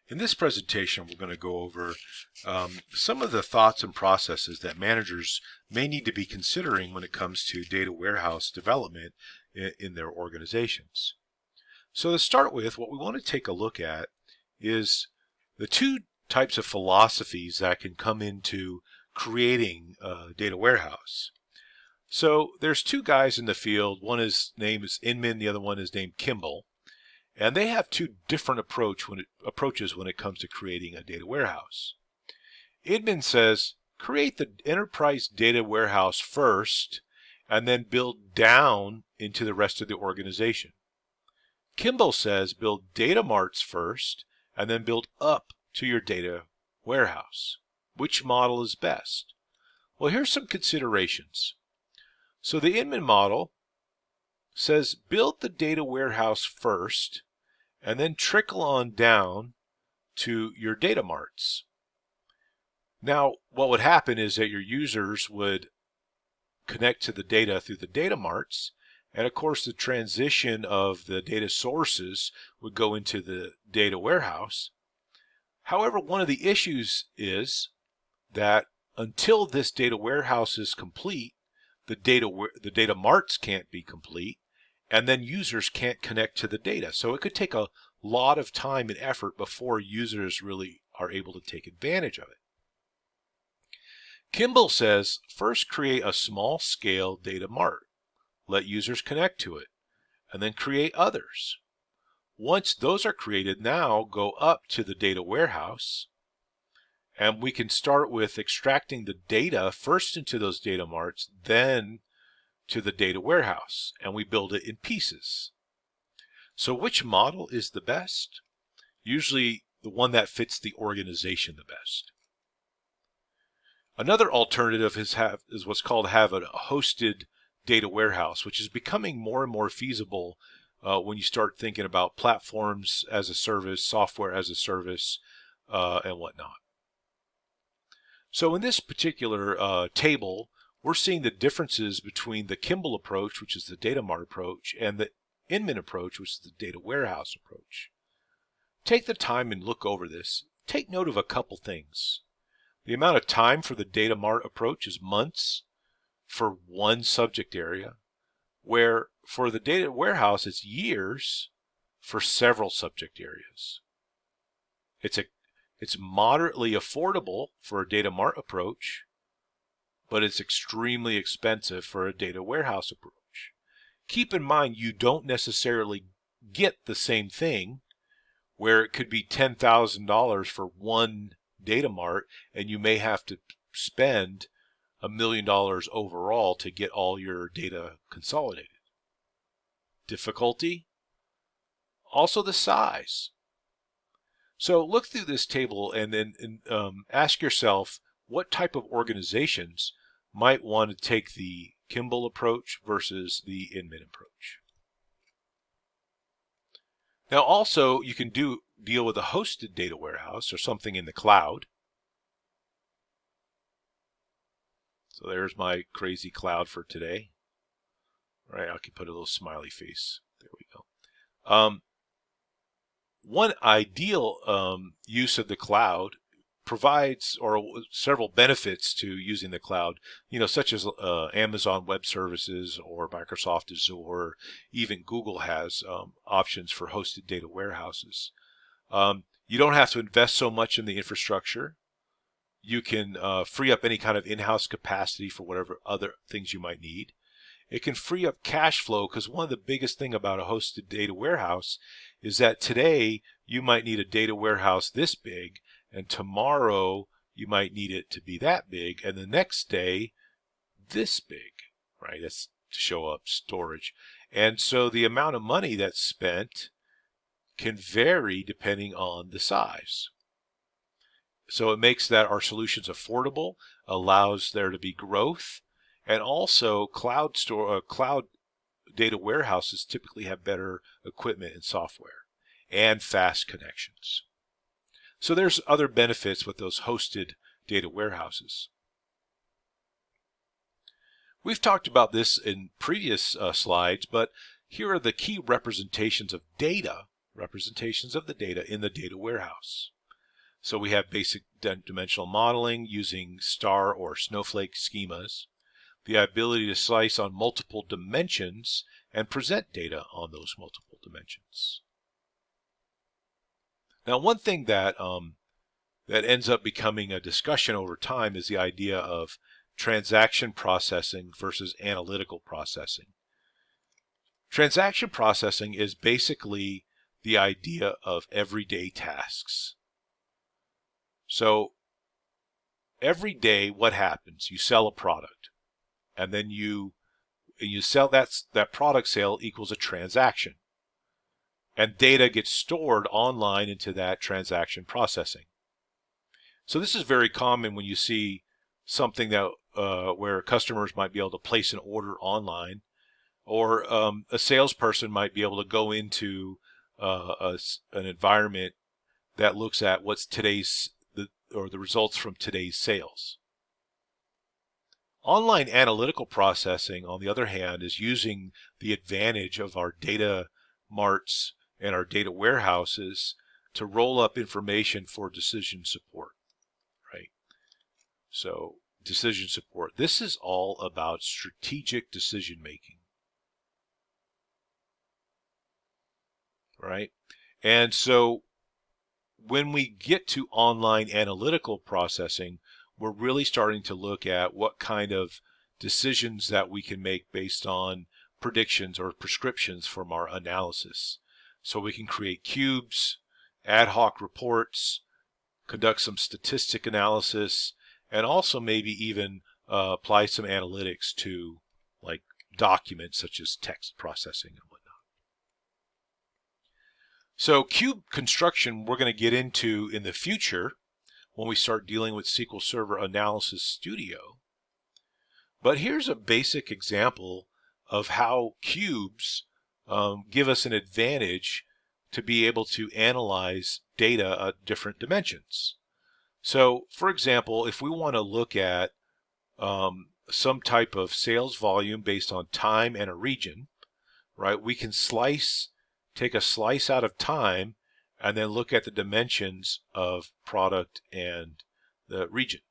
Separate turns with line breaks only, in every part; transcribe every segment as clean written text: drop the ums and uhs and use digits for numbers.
In this presentation, we're going to go over some of the thoughts and processes that managers may need to be considering when it comes to data warehouse development in their organizations. So to start with, what we want to take a look at is the two types of philosophies that can come into creating a data warehouse. So there's two guys in the field. One is name is Inman, the other one is named Kimball. And they have two different approaches when it comes to creating a data warehouse. Inman says, create the enterprise data warehouse first, and then build down into the rest of the organization. Kimball says, build data marts first, and then build up to your data warehouse. Which model is best? Well, here's some considerations. So the Inman model says build the data warehouse first and then trickle on down to your data marts. Now, what would happen is that your users would connect to the data through the data marts, and of course the transition of the data sources would go into the data warehouse. However, one of the issues is that until this data warehouse is complete, the data marts can't be complete, and then users can't connect to the data. So it could take a lot of time and effort before users really are able to take advantage of it. Kimball says, first create a small scale data mart. Let users connect to it, and then create others. Once those are created, now go up to the data warehouse, and we can start with extracting the data first into those data marts, then to the data warehouse, and we build it in pieces. So which model is the best? Usually the one that fits the organization the best. Another alternative is what's called have a hosted data warehouse, which is becoming more and more feasible when you start thinking about platforms as a service, software as a service, and whatnot. So in this particular table, we're seeing the differences between the Kimball approach, which is the data mart approach, and the Inman approach, which is the data warehouse approach. Take the time and look over this. Take note of a couple things. The amount of time for the data mart approach is months for one subject area, where for the data warehouse it's years for several subject areas. It's moderately affordable for a data mart approach, but it's extremely expensive for a data warehouse approach. Keep in mind, you don't necessarily get the same thing, where it could be $10,000 for one data mart, and you may have to spend $1 million overall to get all your data consolidated. Difficulty? Also the size. So look through this table and then ask yourself what type of organizations might want to take the Kimball approach versus the Inman approach. Now also you can deal with a hosted data warehouse or something in the cloud. So there's my crazy cloud for today. All right, I can put a little smiley face. There we go. One ideal use of the cloud provides several benefits to using the cloud, such as Amazon Web Services or Microsoft Azure. Even Google has options for hosted data warehouses. You don't have to invest so much in the infrastructure. You can free up any kind of in-house capacity for whatever other things you might need. It can free up cash flow, because one of the biggest thing about a hosted data warehouse is that today you might need a data warehouse this big, and tomorrow you might need it to be that big, and the next day this big, right? That's to show up storage. And so the amount of money that's spent can vary depending on the size. So it makes that our solutions affordable, allows there to be growth, and also cloud data warehouses typically have better equipment and software and fast connections. So there's other benefits with those hosted data warehouses. We've talked about this in previous slides, but here are the key representations of data representations of the data in the data warehouse. So we have basic dimensional modeling using star or snowflake schemas, the ability to slice on multiple dimensions and present data on those multiple dimensions. Now, one thing that that ends up becoming a discussion over time is the idea of transaction processing versus analytical processing. Transaction processing is basically the idea of everyday tasks. So every day, what happens? You sell a product, and then you sell that product sale equals a transaction, and data gets stored online into that transaction processing. So this is very common when you see something that where customers might be able to place an order online, or a salesperson might be able to go into an environment that looks at what's the results from today's sales. Online analytical processing, on the other hand, is using the advantage of our data marts and our data warehouses to roll up information for decision support, right? So decision support. This is all about strategic decision making, right? And so when we get to online analytical processing, we're really starting to look at what kind of decisions that we can make based on predictions or prescriptions from our analysis. So we can create cubes, ad hoc reports, conduct some statistic analysis, and also maybe even apply some analytics to like documents such as text processing and whatnot. So cube construction we're going to get into in the future when we start dealing with SQL Server Analysis Studio. But here's a basic example of how cubes give us an advantage to be able to analyze data at different dimensions. So, for example, if we want to look at some type of sales volume based on time and a region, right, we can take a slice out of time and then look at the dimensions of product and the region.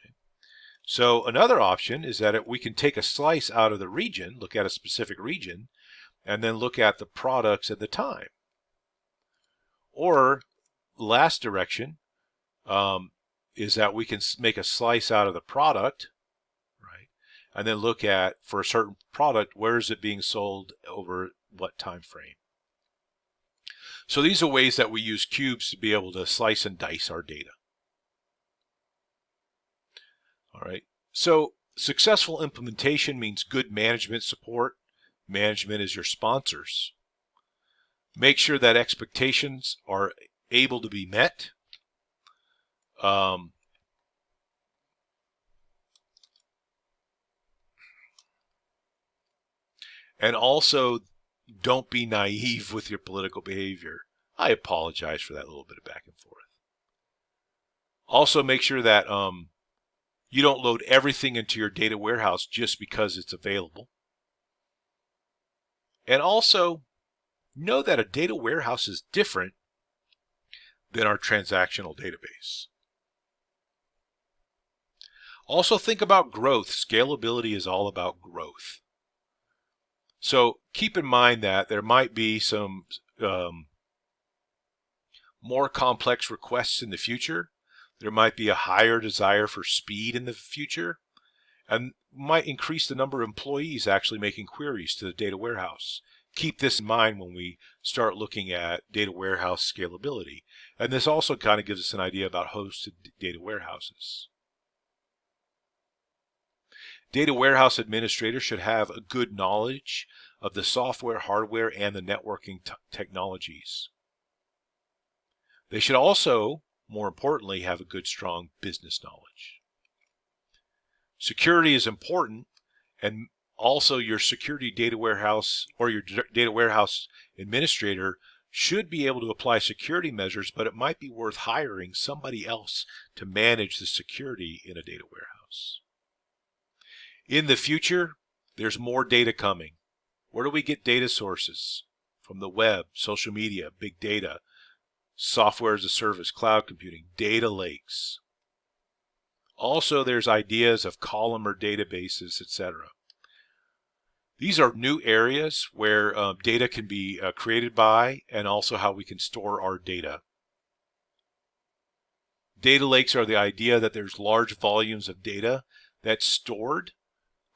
Right? So another option is that we can take a slice out of the region, look at a specific region, and then look at the products at the time. Or last direction is that we can make a slice out of the product, right, and then look at, for a certain product, where is it being sold over what time frame. So these are ways that we use cubes to be able to slice and dice our data. All right. So successful implementation means good management support. Management is your sponsors. Make sure that expectations are able to be met. And also, don't be naive with your political behavior. I apologize for that little bit of back and forth. Also, make sure that you don't load everything into your data warehouse just because it's available. And also, know that a data warehouse is different than our transactional database. Also, think about growth. Scalability is all about growth. So keep in mind that there might be some more complex requests in the future. There might be a higher desire for speed in the future, and might increase the number of employees actually making queries to the data warehouse. Keep this in mind when we start looking at data warehouse scalability. And this also kind of gives us an idea about hosted data warehouses. Data warehouse administrators should have a good knowledge of the software, hardware, and the networking technologies. They should also, more importantly, have a good, strong business knowledge. Security is important, and also your security data warehouse or your data warehouse administrator should be able to apply security measures, but it might be worth hiring somebody else to manage the security in a data warehouse. In the future, there's more data coming. Where do we get data sources? from the web, social media, big data, software as a service, cloud computing, data lakes. Also, there's ideas of columnar databases, etc. These are new areas where data can be created by, and also how we can store our data. Data lakes are the idea that there's large volumes of data that's stored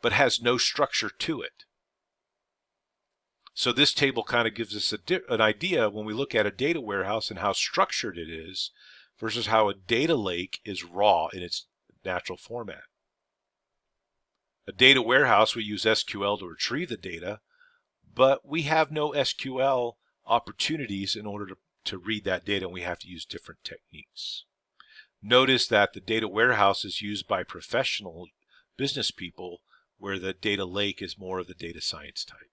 but has no structure to it. So this table kind of gives us an idea when we look at a data warehouse and how structured it is versus how a data lake is raw in its natural format. A data warehouse, we use SQL to retrieve the data, but we have no SQL opportunities in order to read that data, and we have to use different techniques. Notice that the data warehouse is used by professional business people, where the data lake is more of the data science type.